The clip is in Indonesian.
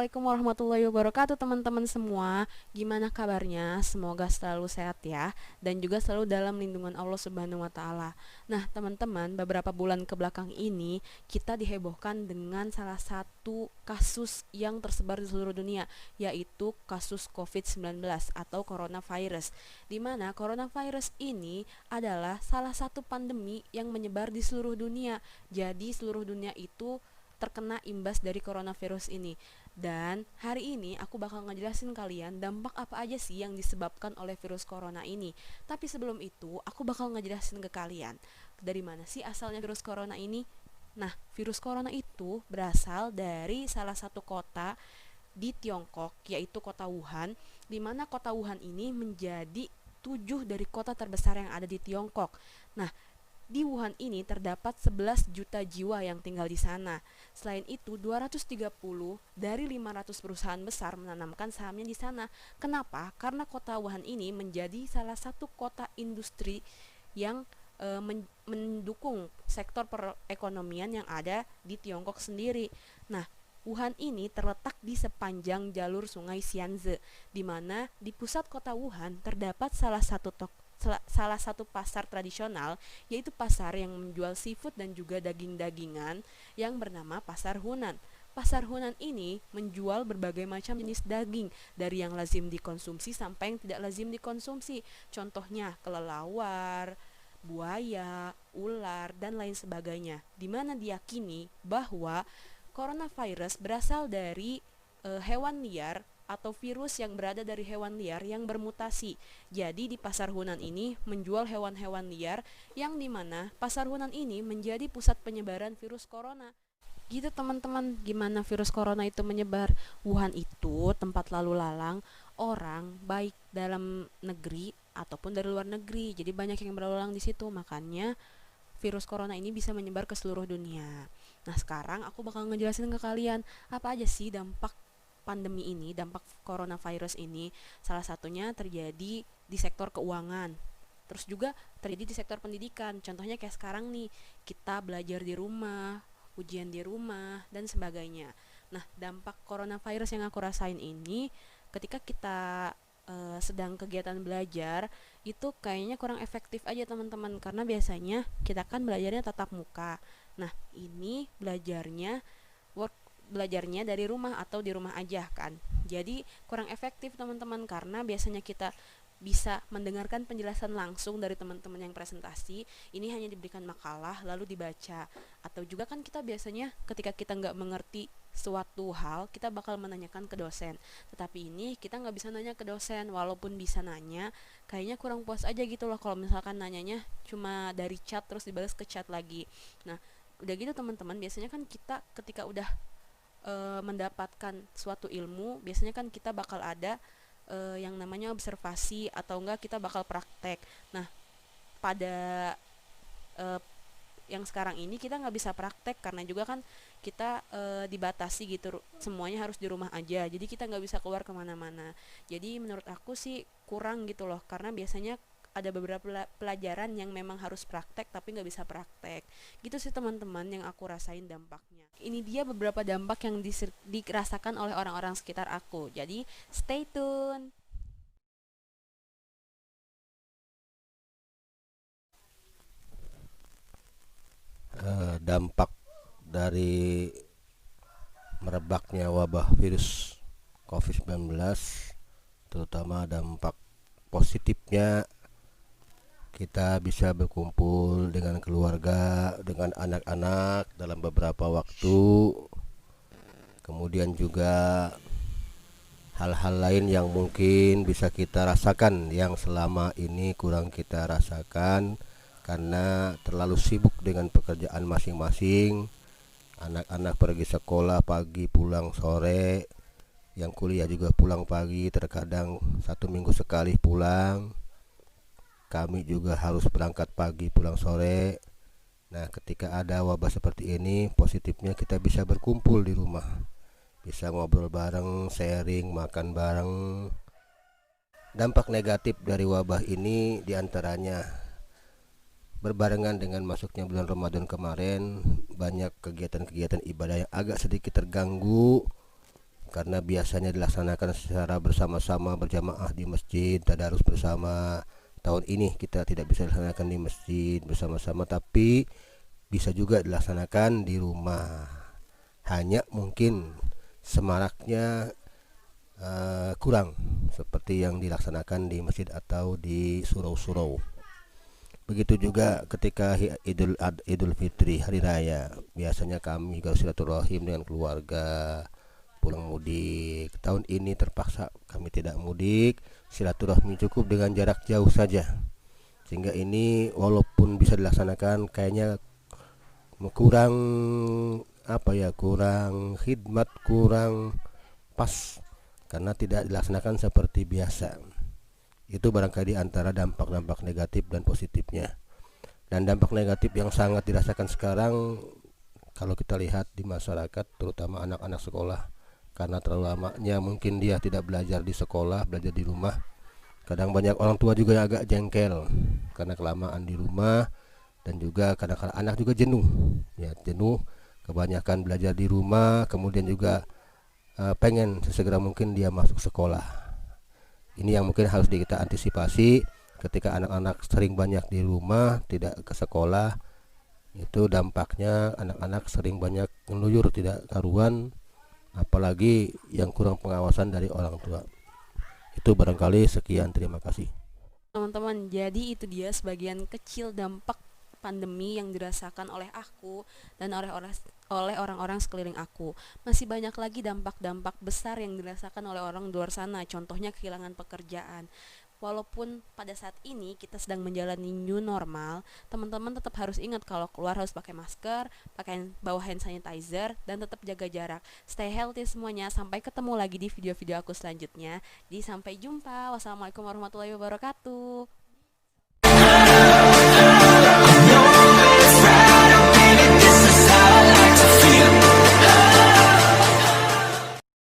Assalamualaikum warahmatullahi wabarakatuh teman-teman semua. Gimana kabarnya? Semoga selalu sehat ya, dan juga selalu dalam lindungan Allah Subhanahu wa taala. Nah, teman-teman, beberapa bulan ke belakang ini kita dihebohkan dengan salah satu kasus yang tersebar di seluruh dunia, yaitu kasus COVID-19 atau coronavirus. Di mana coronavirus ini adalah salah satu pandemi yang menyebar di seluruh dunia. Jadi seluruh dunia itu terkena imbas dari coronavirus ini. Dan hari ini aku bakal ngejelasin kalian dampak apa aja sih yang disebabkan oleh virus corona ini. Tapi sebelum itu, aku bakal ngejelasin ke kalian dari mana sih asalnya virus corona ini. Nah, virus corona itu berasal dari salah satu kota di Tiongkok, yaitu kota Wuhan, di mana kota Wuhan ini menjadi 7 dari kota terbesar yang ada di Tiongkok. Nah, di Wuhan ini terdapat 11 juta jiwa yang tinggal di sana. Selain itu, 230 dari 500 perusahaan besar menanamkan sahamnya di sana. Kenapa? Karena kota Wuhan ini menjadi salah satu kota industri yang mendukung sektor perekonomian yang ada di Tiongkok sendiri. Nah, Wuhan ini terletak di sepanjang jalur sungai Xianze, di mana di pusat kota Wuhan terdapat salah satu pasar tradisional, yaitu pasar yang menjual seafood dan juga daging-dagingan yang bernama Pasar Hunan. Pasar Hunan ini menjual berbagai macam jenis daging, dari yang lazim dikonsumsi sampai yang tidak lazim dikonsumsi. Contohnya kelelawar, buaya, ular, dan lain sebagainya. Di mana diyakini bahwa coronavirus berasal dari hewan liar atau virus yang berada dari hewan liar yang bermutasi. Jadi di pasar Hunan ini menjual hewan-hewan liar, yang dimana pasar Hunan ini menjadi pusat penyebaran virus corona. Gitu teman-teman, gimana virus corona itu menyebar. Wuhan itu tempat lalu lalang orang baik dalam negeri ataupun dari luar negeri. Jadi banyak yang berlalu lalang di situ, makanya virus corona ini bisa menyebar ke seluruh dunia. Nah, sekarang aku bakal ngejelasin ke kalian apa aja sih dampak pandemi ini, dampak coronavirus ini. Salah satunya terjadi di sektor keuangan. Terus juga terjadi di sektor pendidikan. Contohnya kayak sekarang nih, kita belajar di rumah, ujian di rumah, dan sebagainya. Nah, dampak coronavirus yang aku rasain ini ketika kita sedang kegiatan belajar itu kayaknya kurang efektif aja teman-teman, karena biasanya kita kan belajarnya tatap muka. Nah, ini belajarnya dari rumah atau di rumah aja kan. Jadi kurang efektif teman-teman, karena biasanya kita bisa mendengarkan penjelasan langsung dari teman-teman yang presentasi. Ini hanya diberikan makalah lalu dibaca. Atau juga kan kita biasanya ketika kita nggak mengerti suatu hal, kita bakal menanyakan ke dosen. Tetapi ini kita nggak bisa nanya ke dosen, walaupun bisa nanya, kayaknya kurang puas aja gitu loh kalau misalkan nanyanya cuma dari chat terus dibalas ke chat lagi. Nah, udah gitu teman-teman, biasanya kan kita ketika udah mendapatkan suatu ilmu, biasanya kan kita bakal ada yang namanya observasi, atau enggak kita bakal praktek. Nah, pada uh, yang sekarang ini kita nggak bisa praktek karena juga kan kita dibatasi gitu, semuanya harus di rumah aja, jadi kita nggak bisa keluar kemana-mana. Jadi menurut aku sih kurang gitu loh, karena biasanya ada beberapa pelajaran yang memang harus praktek tapi nggak bisa praktek. Gitu sih teman-teman yang aku rasain dampaknya. Ini dia beberapa dampak yang dirasakan oleh orang-orang sekitar aku. Jadi stay tune. Dampak dari merebaknya wabah virus COVID-19, terutama dampak positifnya, kita bisa berkumpul dengan keluarga, dengan anak-anak dalam beberapa waktu. Kemudian juga hal-hal lain yang mungkin bisa kita rasakan yang selama ini kurang kita rasakan karena terlalu sibuk dengan pekerjaan masing-masing. Anak-anak pergi sekolah pagi, pulang sore. Yang kuliah juga pulang pagi, terkadang 1 minggu sekali pulang. Kami juga harus berangkat pagi, pulang sore. Nah, ketika ada wabah seperti ini, positifnya kita bisa berkumpul di rumah, bisa ngobrol bareng, sharing, makan bareng. Dampak negatif dari wabah ini diantaranya berbarengan dengan masuknya bulan Ramadan kemarin, banyak kegiatan-kegiatan ibadah yang agak sedikit terganggu karena biasanya dilaksanakan secara bersama-sama berjamaah di masjid, tadarus bersama. Tahun ini kita tidak bisa dilaksanakan di masjid bersama-sama, tapi bisa juga dilaksanakan di rumah. Hanya mungkin semaraknya kurang seperti yang dilaksanakan di masjid atau di surau-surau. Begitu juga ketika Idul Fitri, hari raya, biasanya kami juga silaturahim dengan keluarga, pulang mudik. Tahun ini terpaksa kami tidak mudik, silaturahmi cukup dengan jarak jauh saja. Sehingga ini walaupun bisa dilaksanakan kayaknya kurang kurang khidmat, kurang pas karena tidak dilaksanakan seperti biasa. Itu barangkali antara dampak-dampak negatif dan positifnya. Dan dampak negatif yang sangat dirasakan sekarang kalau kita lihat di masyarakat, terutama anak-anak sekolah, karena terlalu lamanya mungkin dia tidak belajar di sekolah, belajar di rumah. Kadang banyak orang tua juga yang agak jengkel karena kelamaan di rumah, dan juga kadang-kadang anak juga jenuh, ya jenuh kebanyakan belajar di rumah, kemudian juga pengen sesegera mungkin dia masuk sekolah. Ini yang mungkin harus kita antisipasi ketika anak-anak sering banyak di rumah, tidak ke sekolah. Itu dampaknya anak-anak sering banyak ngeluyur, tidak karuan, apalagi yang kurang pengawasan dari orang tua. Itu barangkali sekian, terima kasih. Teman-teman, jadi itu dia sebagian kecil dampak pandemi yang dirasakan oleh aku dan oleh orang-orang sekeliling aku. Masih banyak lagi dampak-dampak besar yang dirasakan oleh orang di luar sana, contohnya kehilangan pekerjaan. Walaupun pada saat ini kita sedang menjalani new normal, teman-teman tetap harus ingat kalau keluar harus pakai masker, bawa hand sanitizer, dan tetap jaga jarak. Stay healthy semuanya. Sampai ketemu lagi di video-video aku selanjutnya. Jadi sampai jumpa. Wassalamualaikum warahmatullahi wabarakatuh.